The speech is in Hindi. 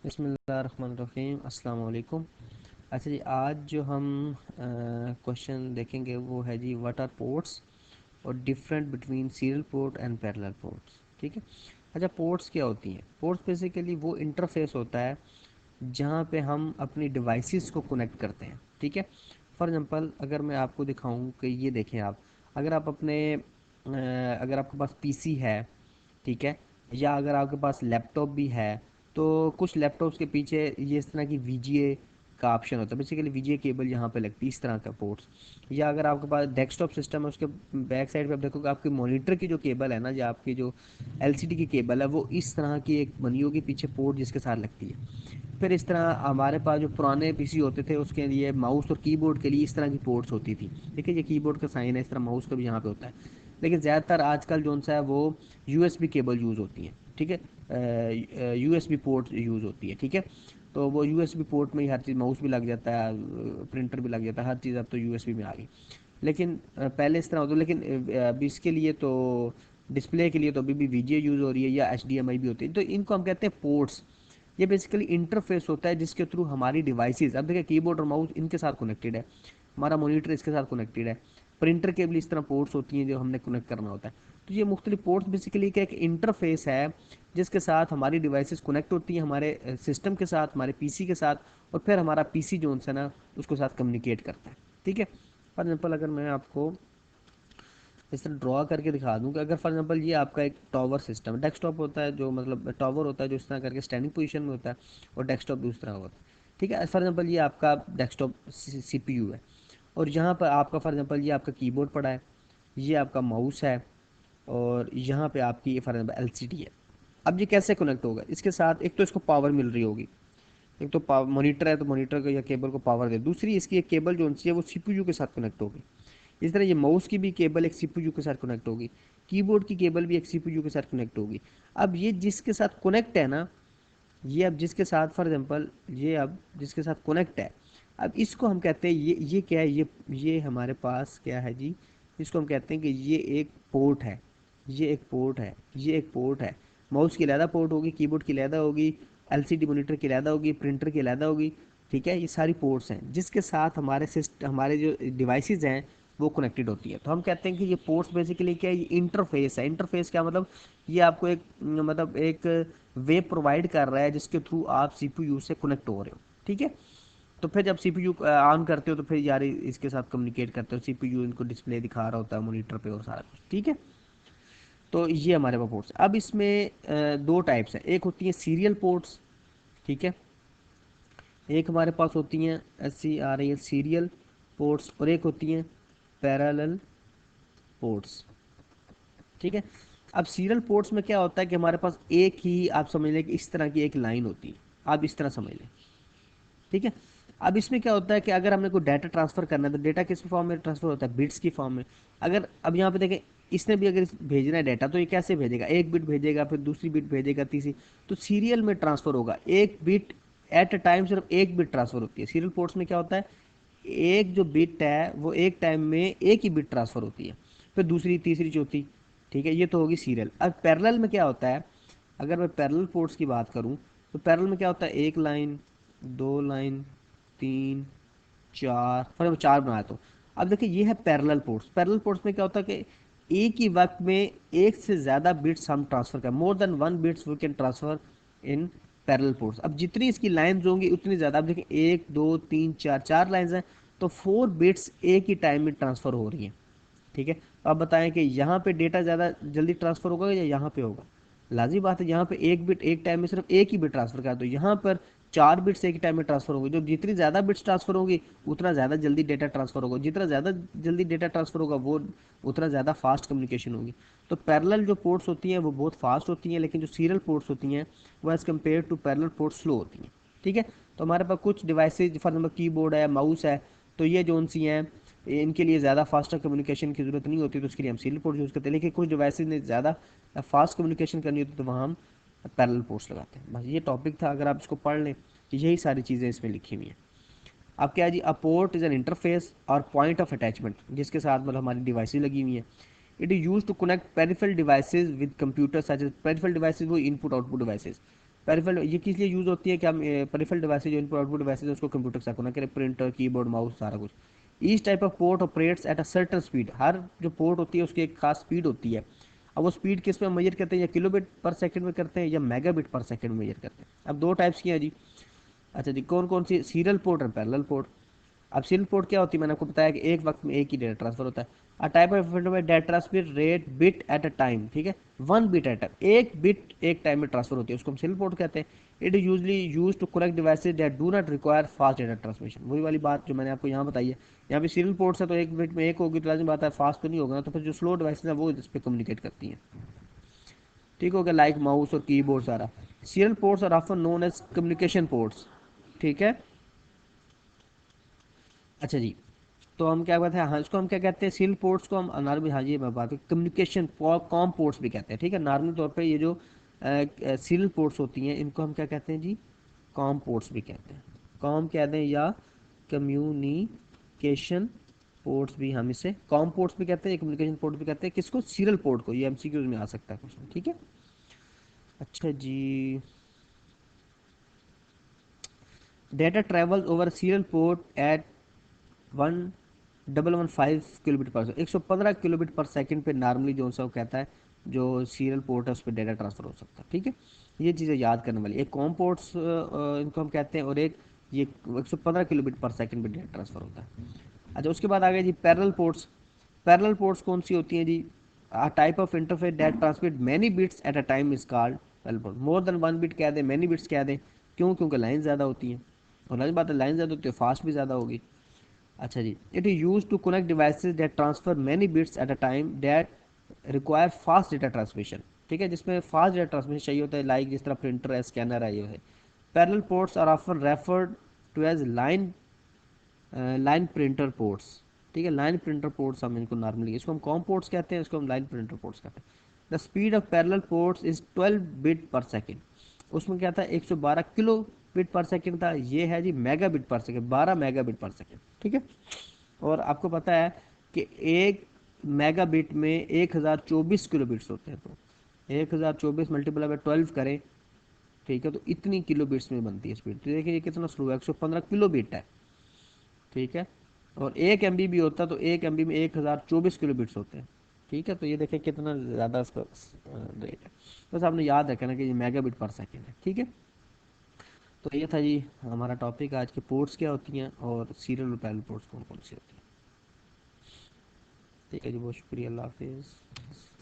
बिस्मिल्लाहिर्रहमानिर्रहीम, अस्सलाम वालेकुम। अच्छा जी, आज जो हम क्वेश्चन देखेंगे वो है जी, व्हाट आर पोर्ट्स और different between serial port and parallel ports. ठीक है। अच्छा, पोर्ट्स क्या होती हैं? पोर्ट्स बेसिकली वो इंटरफेस होता है जहाँ पे हम अपनी डिवाइसेस को कनेक्ट करते हैं। ठीक है। फॉर एग्जांपल अगर मैं आपको दिखाऊं कि ये देखें आप, अगर आप अपने अगर आपके पास पीसी है, ठीक है, या अगर आपके पास लैपटॉप भी है, तो कुछ लैपटॉप्स के पीछे ये इस तरह की वीजीए का ऑप्शन होता है। बेसिकली वीजीए केबल यहाँ पे लगती है, इस तरह का पोर्ट्स। या अगर आपके पास डेस्कटॉप सिस्टम है, उसके बैक साइड पे आप देखोगे आपके मॉनिटर की जो केबल है ना, या आपकी जो एलसीडी की केबल है, वो इस तरह की एक बनी होगी पीछे पोर्ट जिसके साथ लगती है। फिर इस तरह हमारे पास जो पुराने पीसी होते थे उसके लिए माउस और कीबोर्ड के लिए इस तरह की पोर्ट्स होती थी। ठीक है, ये कीबोर्ड का साइन है, इस तरह माउस का भी यहाँ पे होता है। लेकिन ज़्यादातर आजकल जो सा है वो यूएसबी केबल यूज़ होती है। ठीक है, यूएसबी पोर्ट यूज़ होती है। ठीक है। तो वो यूएसबी पोर्ट में ही हर चीज़, माउस भी लग जाता है, प्रिंटर भी लग जाता है, हर चीज़ अब तो यूएसबी में आ गई। लेकिन पहले इस तरह होता, लेकिन अभी इसके लिए तो डिस्प्ले के लिए तो अभी भी वीजीए यूज़ हो रही है, या एचडीएमआई भी होती है। तो इनको हम कहते हैं पोर्ट्स। ये बेसिकली इंटरफेस होता है जिसके थ्रू हमारी डिवाइसेस, अब देखिए कीबोर्ड और माउस इनके साथ कनेक्टेड है, हमारा मॉनिटर इसके साथ कनेक्टेड है, प्रिंटर के भी इस तरह पोर्ट्स होती हैं जो हमने कनेक्ट करना होता है। तो ये मुख्तलिफ पोर्ट्स बेसिकली क्या, एक इंटरफेस है जिसके साथ हमारी डिवाइसेस कनेक्ट होती हैं हमारे सिस्टम के साथ, हमारे पीसी के साथ, और फिर हमारा पीसी जो है ना उसके साथ कम्युनिकेट करता है। ठीक है। फॉर एग्जाम्पल अगर मैं आपको इस तरह ड्रॉ करके दिखा दूँ कि अगर फॉर एग्जांपल ये आपका एक टावर सिस्टम, डेस्कटॉप होता है जो, मतलब टावर होता है जो इस तरह करके स्टैंडिंग पोजीशन में होता है, और डेस्कटॉप भी उस तरह होता है। ठीक है। फॉर एग्जांपल ये आपका डेस्कटॉप सीपीयू है, और यहाँ पर आपका फॉर एग्जांपल ये आपका कीबोर्ड पड़ा है, ये आपका माउस है, और यहाँ पे आपकी ये फॉर एग्जांपल एलसीडी है। अब ये कैसे कनेक्ट होगा? इसके साथ एक तो इसको पावर मिल रही होगी, एक तो पावर, मॉनिटर है तो मॉनिटर को या केबल को पावर दे, दूसरी इसकी एक केबल जो है वो सीपीयू के साथ कनेक्ट होगी। इस तरह ये माउस की भी केबल एक सीपीयू के साथ कनेक्ट होगी, कीबोर्ड की केबल भी एक सीपीयू के साथ कनेक्ट होगी। अब ये जिसके साथ कनेक्ट है ना, ये अब जिसके साथ फॉर एग्जांपल ये अब जिसके साथ कनेक्ट है, अब इसको हम कहते हैं ये क्या है, ये हमारे पास क्या है जी, इसको हम कहते हैं कि ये एक पोर्ट है, ये एक पोर्ट है, ये एक पोर्ट है। माउस की अलहदा पोर्ट होगी, कीबोर्ड की अलहदा होगी, एलसीडी मॉनिटर की अलहदा होगी, प्रिंटर की अलहदा होगी। ठीक है, ये सारी पोर्ट्स हैं जिसके साथ हमारे सिस्टम, हमारे जो डिवाइसेज हैं वो कनेक्टेड होती है। तो हम कहते हैं कि ये पोर्ट्स बेसिकली क्या है, ये इंटरफेस है। इंटरफेस क्या मतलब, ये आपको एक, मतलब एक वे प्रोवाइड कर रहा है जिसके थ्रू आप सीपीयू से कनेक्ट हो रहे हो। ठीक है। तो फिर जब सीपीयू ऑन करते हो तो फिर यार इसके साथ कम्युनिकेट करते हो, सीपीयू इनको डिस्प्ले दिखा रहा होता है मॉनिटर पे और सारा कुछ। ठीक है। तो ये हमारे पास पोर्ट्स। अब इसमें दो टाइप्स हैं, एक होती है सीरियल पोर्ट्स, ठीक है, एक हमारे पास होती हैं ऐसी आ रही है सीरियल पोर्ट्स, और एक होती हैं पैरेलल पोर्ट्स। ठीक है। अब सीरियल पोर्ट्स में क्या होता है कि हमारे पास एक ही, आप समझ लें कि इस तरह की एक लाइन होती है, आप इस तरह समझ लें। ठीक है। अब इसमें क्या होता है कि अगर हमने कोई डाटा ट्रांसफर करना है तो डेटा किस फॉर्म में ट्रांसफर होता है, बिट्स की फॉर्म में। अगर अब यहाँ पे देखें, इसने भी अगर भेजना है डाटा तो ये कैसे भेजेगा, एक बिट भेजेगा, फिर दूसरी बिट भेजेगा, तीसरी, तो सीरियल में ट्रांसफर होगा, एक बिट एट अ टाइम, सिर्फ एक बिट ट्रांसफर होती है। सीरियल पोर्ट्स में क्या होता है, एक जो बिट है वो एक टाइम में एक ही बिट ट्रांसफर होती है, फिर दूसरी, तीसरी, चौथी। ठीक है, ये तो होगी सीरियल। अब पैरेलल में क्या होता है, अगर मैं पैरेलल पोर्ट्स की बात करूं तो पैरेलल में क्या होता है, एक लाइन, दो लाइन, तीन, चार, फॉर एग्जाम्पल चार बनाया तो। अब देखिए ये है पैरेलल पोर्ट्स। पैरेलल पोर्ट्स में क्या होता है कि एक ही वक्त में एक से ज़्यादा बिट्स हम ट्रांसफर करें, more than one bits we can transfer in parallel ports. अब जितनी इसकी लाइंस होंगी उतनी ज़्यादा। अब देखिए एक, दो, तीन, चार, चार लाइंस हैं, तो फोर बिट्स एक ही टाइम में ट्रांसफर हो रही हैं। ठीक है। तो आप बताएं कि यहाँ पे डेटा ज़्यादा जल्दी ट्रांसफर होगा या यहाँ पे होगा? लाजी बात है, यहाँ पे एक बिट एक टाइम में सिर्फ एक ही बिट ट्रांसफर करा, तो यहाँ पर चार बिट्स एक ही टाइम में ट्रांसफर होंगे। जो जितनी ज़्यादा बिट्स ट्रांसफर होंगी उतना ज़्यादा जल्दी डेटा ट्रांसफर होगा, जितना ज़्यादा जल्दी डेटा ट्रांसफर होगा वो उतना ज़्यादा फास्ट कम्युनिकेशन होगी। तो पैरेलल जो पोर्ट्स होती हैं वो बहुत फास्ट होती हैं, लेकिन जो सीरियल पोर्ट्स होती हैं वो as compare to parallel ports slow होती हैं। ठीक है। तो हमारे पास कुछ डिवाइसेज, फॉर एग्जाम्पल कीबोर्ड है, माउस है, तो ये जो सी हैं इनके लिए ज़्यादा फास्टर कम्युनिकेशन की ज़रूरत नहीं होती, तो उसके लिए हम सीरियल पोर्ट यूज़ करते हैं। लेकिन कुछ डिवाइसेज ने ज़्यादा फास्ट कम्युनिकेशन करनी होती है तो वहाँ हम पैरेलल पोर्ट्स लगाते हैं। बस ये टॉपिक था, अगर आप इसको पढ़ लें तो यही सारी चीज़ें इसमें लिखी हुई हैं। अब क्या है जी, a port is an interface or point of attachment जिसके साथ मतलब हमारी डिवाइसेज लगी हुई हैं। It is use to connect peripheral devices with computer such as, peripheral devices वो इनपुट आउटपुट डिवाइसेज। पेरिफेरल ये किस लिए यूज़ होती है कि हम पेरिफेरल डिवाइसेज जो इनपुट आउटपुट डिवाइसेज उसको कंप्यूटर से कनेक्ट करें, प्रिंटर, कीबोर्ड, माउस, सारा कुछ। Each type of port operates at a certain speed, हर जो पोर्ट होती है उसकी एक खास स्पीड होती है। अब वो स्पीड किस में मेजर करते हैं, या किलोबिट पर सेकंड में करते हैं या मेगाबिट पर सेकंड में मेजर करते हैं। अब दो टाइप्स की हैं जी। अच्छा जी, कौन कौन सी, सीरियल पोर्ट और पैरेलल पोर्ट। अब सीरियल पोर्ट क्या होती है, मैंने आपको बताया कि एक वक्त में एक ही डेटा ट्रांसफर होता है। अ टाइप ऑफ में data transfer rate bit at a time, ठीक है, 1 बिट एट टाइम, एक बिट एक टाइम में ट्रांसफर होती है, उसको हम सीरियल पोर्ट कहते हैं। It is usually use to connect devices that do not require fast data transmission, वही वाली बात जो मैंने आपको यहाँ बताई है। यहाँ पे सीरियल पोर्ट्स है तो एक बिट में एक होगी तो लाजिम बात है फास्ट तो नहीं होगा ना, तो फिर जो स्लो डिवाइसेज है वो इस पर कम्युनिकेट करती हैं। ठीक हो गया, लाइक माउस और कीबोर्ड सारा। Serial ports are often known as communication ports, ठीक है। अच्छा जी, तो हम क्या कहते हैं, हाँ इसको हम क्या कहते हैं, सीरियल पोर्ट्स को हम नॉर्मली, हाँ जी मैं बात कम्युनिकेशन कॉम पोर्ट्स भी कहते हैं, ठीक है। नॉर्मल तौर पे ये जो सीरियल पोर्ट्स होती हैं इनको हम क्या कहते हैं जी, कॉम पोर्ट्स भी कहते हैं। कॉम कहते हैं या कम्युनिकेशन पोर्ट्स भी, हम इसे कॉम पोर्ट्स भी कहते हैं, कम्युनिकेशन पोर्ट भी कहते हैं, किसको, सीरियल पोर्ट को। ये एमसीक्यूज में आ सकता है क्वेश्चन, ठीक है। अच्छा जी, data travels over serial port at 1,115 kilometre पर, 115 किलोमीटर पर सेकंड पे नॉर्मली जो सा वो कहता है, जो सीरियल पोर्ट है उस पर डेटा ट्रांसफर हो सकता है, ठीक है। ये चीज़ें याद करने वाली, एक कॉम पोर्ट्स इनको हम कहते हैं, और एक ये 115 किलोमीटर पर सेकंड पे डेटा ट्रांसफर होता है। अच्छा, उसके बाद आ गया जी पैरेलल पोर्ट्स। पैरेलल पोर्ट्स कौन सी होती हैं जी, a type of interface that transmit many bits at a time is called parallel port। More than 1 bit कह दें, मैनी बिट्स कह दें, क्यों, क्योंकि लाइन ज़्यादा होती हैं, और लाइन बात है, लाइन ज़्यादा होती है फास्ट भी ज़्यादा होगी। अच्छा जी, it is use to connect devices that transfer many bits at a time that require fast data transmission, ठीक है, जिसमें फास्ट डेटा ट्रांसमिशन चाहिए होता है, लाइक जिस तरह प्रिंटर है, स्कैनर है, ये है। Parallel ports are often referred to as line printer ports, ठीक है, लाइन प्रिंटर पोर्ट्स हम इनको नॉर्मली, इसको हम कॉम पोर्ट्स कहते हैं, इसको हम लाइन प्रिंटर पोर्ट्स कहते हैं। The speed of parallel ports is 12 bit पर सेकेंड, उसमें क्या था, 112 किलो बिट पर सेकेंड था, ये है जी मेगा बिट पर सेकेंड, 12 मेगा बिट पर सेकेंड, ठीक है। और आपको पता है कि एक मेगा बिट में 1024 किलो बिट्स होते हैं, तो 1024 मल्टीप्लाई बाय 12 करें, ठीक है, तो इतनी किलो बिट्स में बनती है स्पीड। तो देखिए ये कितना स्लो है, 115 किलो बिट है, ठीक है। और 1 MB भी होता तो 1 MB में 1024 किलो बिट्स होते हैं, ठीक है। तो ये देखें कितना ज़्यादा इसका रेट है। बस आपने याद रखना कि ये मेगा बिट पर सेकेंड है, ठीक है। तो ये था जी हमारा टॉपिक आज के, पोर्ट्स क्या होती हैं और सीरियल और पैरेलल पोर्ट्स कौन कौन सी होती हैं। ठीक है जी, बहुत शुक्रिया, अल्लाह हाफिज़।